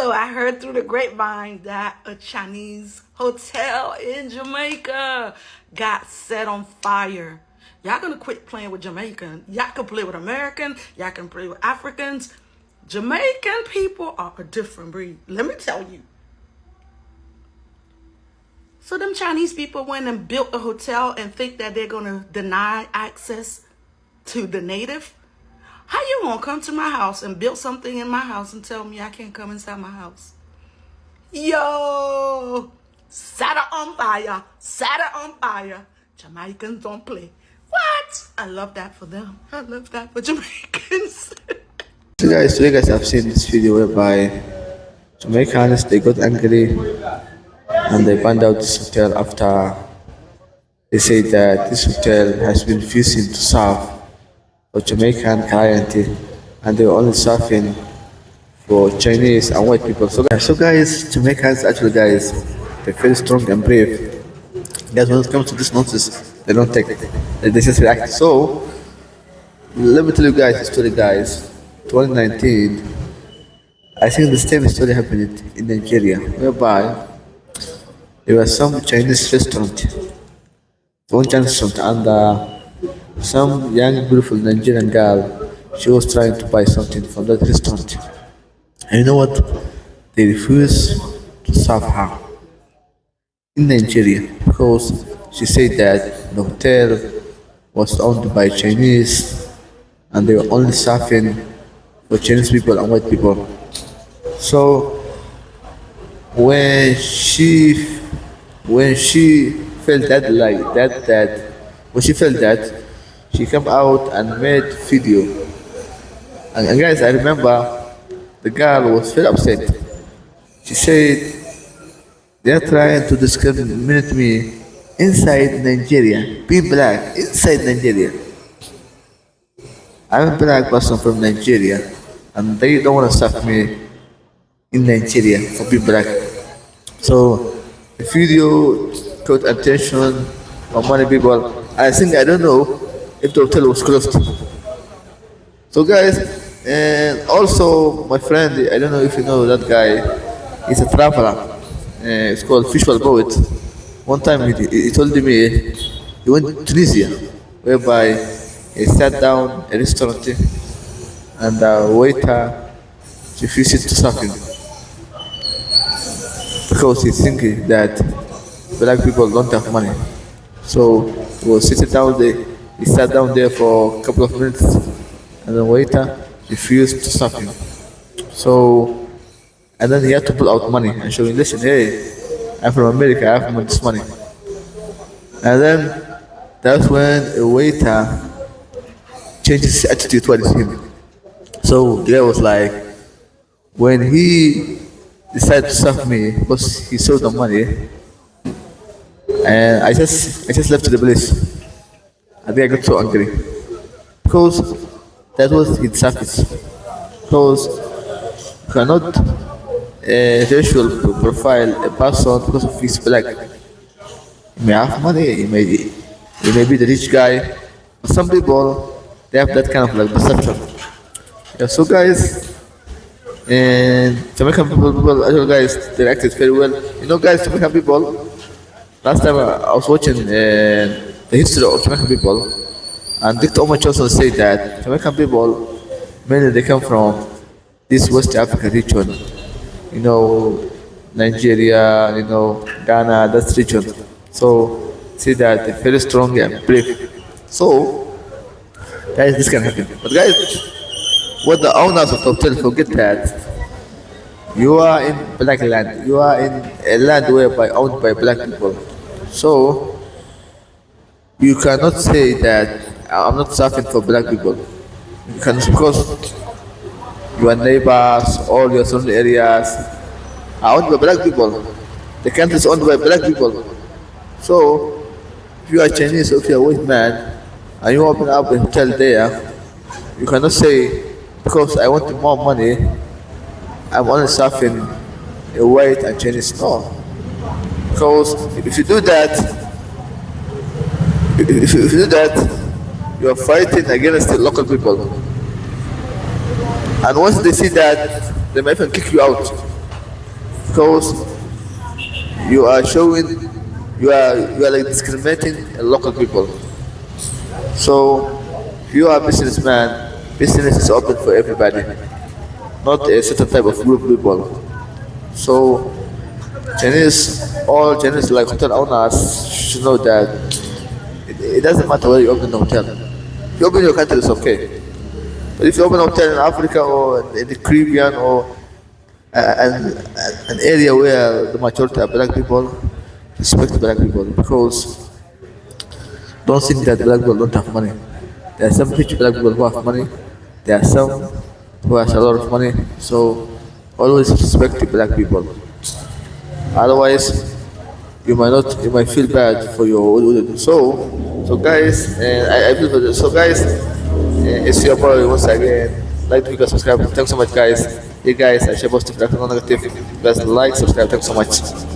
So I heard through the grapevine that a Chinese hotel in Jamaica got set on fire. Y'all gonna quit playing with Jamaican. Y'all can play with American. Y'all can play with Africans. Jamaican people are a different breed. Let me tell you. So them Chinese people went and built a hotel and think that they're gonna deny access to the native. How you gonna come to my house and build something in my house and tell me I can't come inside my house? Yo, set it on fire, set it on fire. Jamaicans don't play. What? I love that for them. I love that for Jamaicans. So guys, today guys, I've seen this video whereby Jamaicans they got angry and they banned out this hotel after they say that this hotel has been refusing to serve for Jamaican client and they were only serving for Chinese and white people. So guys, Jamaicans actually guys, they're very strong and brave. Guys, when it comes to this nonsense, they don't take it. They just react. So let me tell you guys the story guys. 2019, I think the same story happened in Nigeria, whereby there was some Chinese restaurant, one Chinese restaurant, and some young, beautiful Nigerian girl, she was trying to buy something from that restaurant. And you know what? They refused to serve her in Nigeria because she said that the hotel was owned by Chinese and they were only serving for Chinese people and white people. So when she felt that when she felt that, she came out and made video. And guys, I remember the girl was very upset. She said they are trying to discriminate me inside Nigeria, being black inside Nigeria. I'm a black person from Nigeria, and they don't want to serve me in Nigeria for being black. So the video caught attention of many people. I don't know if the hotel was closed. So guys, and also my friend, I don't know if you know that guy, he's a traveler. It's called Fishwell Poet. One time he told me he went to Tunisia, whereby he sat down at a restaurant and the waiter refused to serve him because he's thinking that black people don't have money. So he was sitting down there. He sat down there for a couple of minutes, and the waiter refused to serve him. So, and then he had to pull out money and show him, listen, hey, I'm from America, I have this money. And then that's when a waiter changed his attitude towards him. So the guy was like, when he decided to serve me because he saw the money, and I just left the place. I think I got so angry because that was his service. Because you cannot racial profile a person because of his black. He may have money, he may be the rich guy, but some people they have that kind of like perception. Yeah, so guys, and Jamaican people actually guys they acted very well. You know guys, Jamaican people. Last time I was watching the history of Jamaican people, and Dr. Omar also said that Jamaican people mainly they come from this West Africa region. You know, Nigeria, you know, Ghana, that region. So see that they're very strong and brave. So guys, this can happen. But guys, what the owners of the hotel forget that you are in black land. You are in a land whereby owned by black people. So you cannot say that I'm not serving for black people. You can because your neighbors, all your surrounding areas are owned by black people. The country is owned by black people. So if you are Chinese or if you are a white man and you open up a hotel there, you cannot say because I want more money, I'm only serving a white and Chinese. No. Because if you do that, you are fighting against the local people. And once they see that, they might even kick you out. because you are showing you are like discriminating local people. So if you are a businessman, business is open for everybody, not a certain type of group people. So all Chinese like hotel owners should know that it doesn't matter where you open a hotel. If you open your country, it's okay. But if you open a hotel in Africa or in the Caribbean or an area where the majority are black people, respect black people because don't think that black people don't have money. There are some rich black people who have money. There are some who has a lot of money. So always respect the black people. Otherwise, you might feel bad for your so guys, I feel for this. So guys, it's your boy once again. Like to subscribe. Thanks so much, guys. Hey guys, I share positive, not negative. Guys, like, subscribe. Thanks so much.